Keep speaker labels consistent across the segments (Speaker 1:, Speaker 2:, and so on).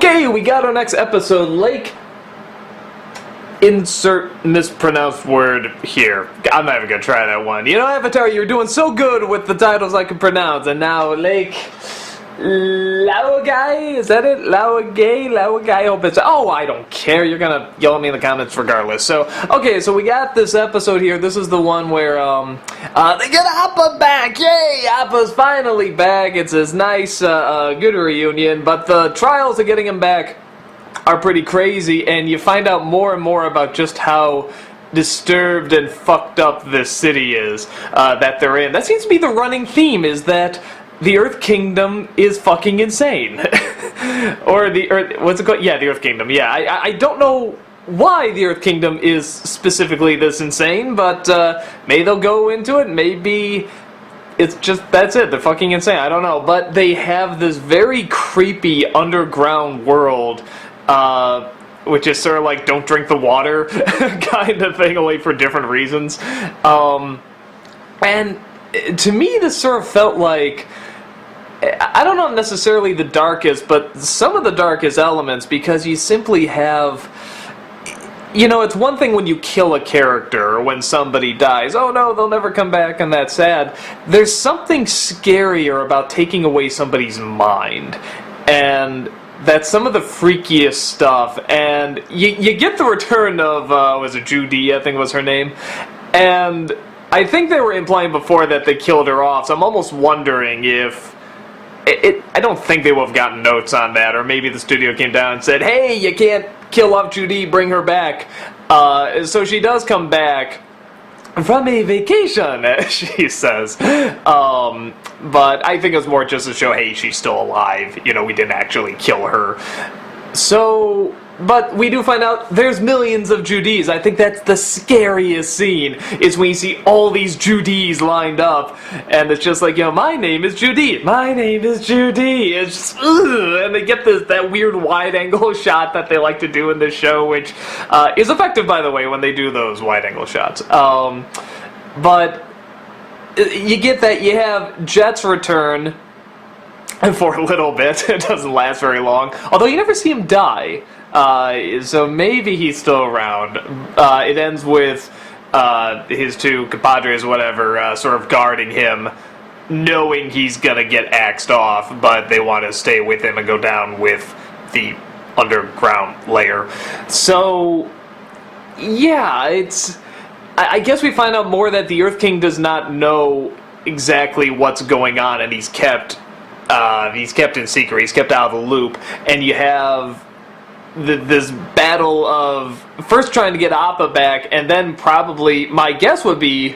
Speaker 1: Okay, we got our next episode. Lake... Insert mispronounced word here. I'm not even gonna try that one. You know, Avatar, you were doing so good with the titles I can pronounce, and now Lake... Laogai? Is that it? Laogai? I hope it's... Oh, I don't care. You're gonna yell at me in the comments regardless. So, okay, so we got this episode here. This is the one where, they get Appa back! Yay! Appa's finally back. It's this nice, good reunion, but the trials of getting him back are pretty crazy, and you find out more and more about just how disturbed and fucked up this city is that they're in. That seems to be the running theme, is that the Earth Kingdom is fucking insane. Or the Earth... What's it called? Yeah, the Earth Kingdom. Yeah, I don't know why the Earth Kingdom is specifically this insane, but maybe they'll go into it. Maybe it's just... That's it. They're fucking insane. I don't know. But they have this very creepy underground world, which is sort of like don't drink the water kind of thing, only for different reasons. And to me, this sort of felt like... I don't know necessarily the darkest, but some of the darkest elements, because you simply have... You know, it's one thing when you kill a character, or when somebody dies. Oh no, they'll never come back, and that's sad. There's something scarier about taking away somebody's mind. And that's some of the freakiest stuff. And you get the return of, was it Judy, I think was her name? And I think they were implying before that they killed her off, so I'm almost wondering if... I don't think they would have gotten notes on that, or maybe the studio came down and said, hey, you can't kill off Judy, bring her back. So she does come back from a vacation, as she says. But I think it was more just to show, hey, she's still alive. You know, we didn't actually kill her. So... But we do find out there's millions of Judys. I think that's the scariest scene, is when you see all these Judys lined up, and it's just like, you know, my name is Judy, my name is Judy. It's just, ugh, and they get that weird wide-angle shot that they like to do in this show, which is effective, by the way, when they do those wide-angle shots. But you get that, you have Jet's return for a little bit. It doesn't last very long, although you never see him die. So maybe he's still around. It ends with his two compadres, whatever, sort of guarding him, knowing he's gonna get axed off, but they want to stay with him and go down with the underground layer. So, yeah, it's... I guess we find out more that the Earth King does not know exactly what's going on, and he's kept in secret, he's kept out of the loop, and you have... this battle of first trying to get Appa back, and then probably, my guess would be,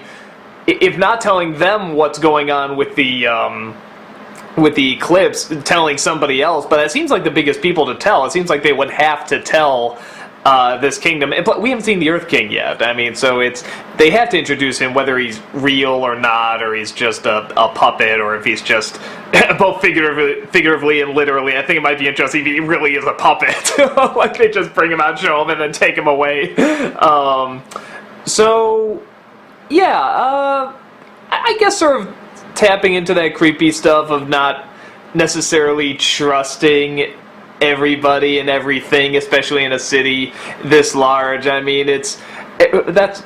Speaker 1: if not telling them what's going on with the eclipse, telling somebody else. But it seems like the biggest people to tell. It seems like they would have to tell this kingdom. But we haven't seen the Earth King yet. I mean, so they have to introduce him, whether he's real or not, or he's just a puppet, or if he's just both figuratively and literally. I think it might be interesting if he really is a puppet. Like they just bring him out, show him, and then take him away. So yeah, I guess sort of tapping into that creepy stuff of not necessarily trusting everybody and everything, especially in a city this large. I mean, that's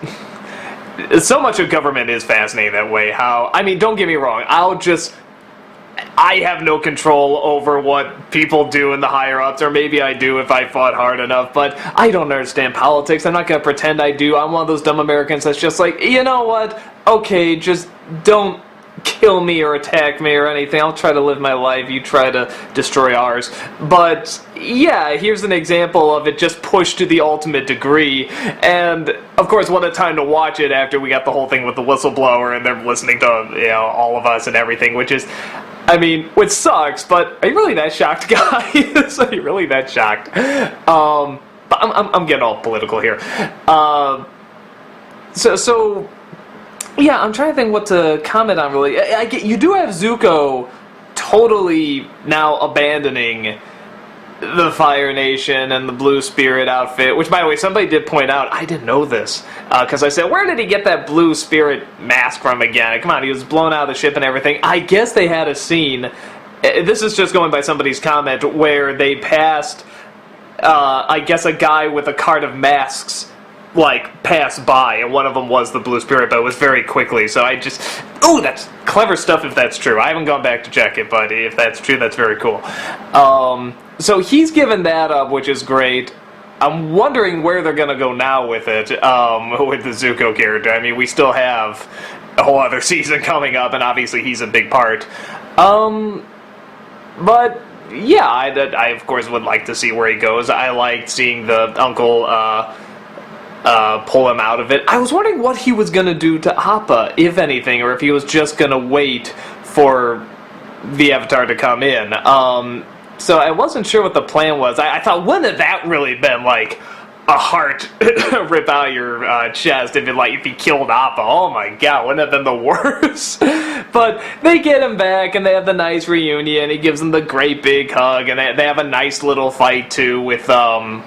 Speaker 1: so much of government is fascinating that way. How, I mean, don't get me wrong, I have no control over what people do in the higher-ups, or maybe I do if I fought hard enough, but I don't understand politics. I'm not going to pretend I do. I'm one of those dumb Americans that's just like, you know what, okay, just don't kill me or attack me or anything. I'll try to live my life. You try to destroy ours. But yeah, here's an example of it just pushed to the ultimate degree. And of course, what a time to watch it after we got the whole thing with the whistleblower and they're listening to, you know, all of us and everything, which is, I mean, which sucks. But are you really that shocked, guys? Are you really that shocked? But I'm getting all political here. So. Yeah, I'm trying to think what to comment on, really. You do have Zuko totally now abandoning the Fire Nation and the Blue Spirit outfit, which, by the way, somebody did point out, I didn't know this, because I said, where did he get that Blue Spirit mask from again? Come on, he was blown out of the ship and everything. I guess they had a scene, this is just going by somebody's comment, where they passed, I guess, a guy with a cart of masks, like, passed by, and one of them was the Blue Spirit, but it was very quickly, so I just... Ooh, that's clever stuff if that's true. I haven't gone back to check it, but if that's true, that's very cool. So he's given that up, which is great. I'm wondering where they're going to go now with it, with the Zuko character. I mean, we still have a whole other season coming up, and obviously he's a big part. But, yeah, I of course would like to see where he goes. I liked seeing the uncle, pull him out of it. I was wondering what he was going to do to Appa, if anything, or if he was just going to wait for the Avatar to come in. So I wasn't sure what the plan was. I thought, wouldn't that really been like a heart rip out your chest if he killed Appa? Oh my god, wouldn't it have been the worst? But they get him back and they have the nice reunion. He gives them the great big hug, and they have a nice little fight too with Appa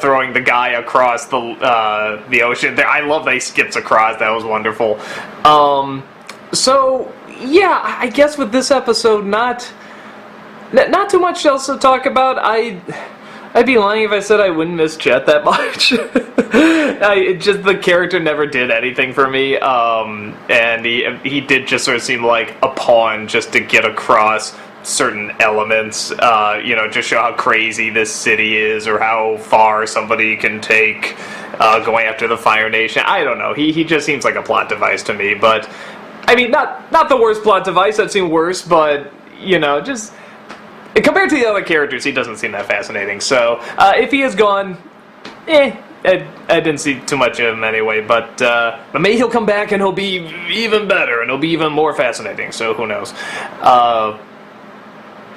Speaker 1: throwing the guy across the ocean. I love that he skips across. That was wonderful. So yeah, I guess with this episode, not too much else to talk about. I'd be lying if I said I wouldn't miss Jet that much. The character never did anything for me, and he did just sort of seem like a pawn just to get across certain elements, just show how crazy this city is, or how far somebody can take going after the Fire Nation. I don't know. He just seems like a plot device to me, but I mean, not the worst plot device. I've seen worse, but just compared to the other characters, he doesn't seem that fascinating. So if he is gone, I didn't see too much of him anyway. But maybe he'll come back and he'll be even better, and he'll be even more fascinating. So who knows?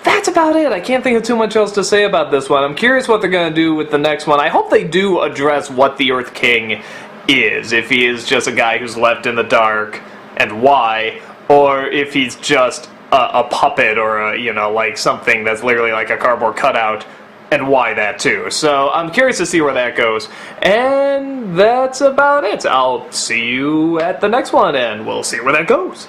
Speaker 1: That's about it. I can't think of too much else to say about this one. I'm curious what they're going to do with the next one. I hope they do address what the Earth King is. If he is just a guy who's left in the dark, and why, or if he's just a puppet, or like something that's literally like a cardboard cutout, and why that too. So I'm curious to see where that goes. And that's about it. I'll see you at the next one, and we'll see where that goes.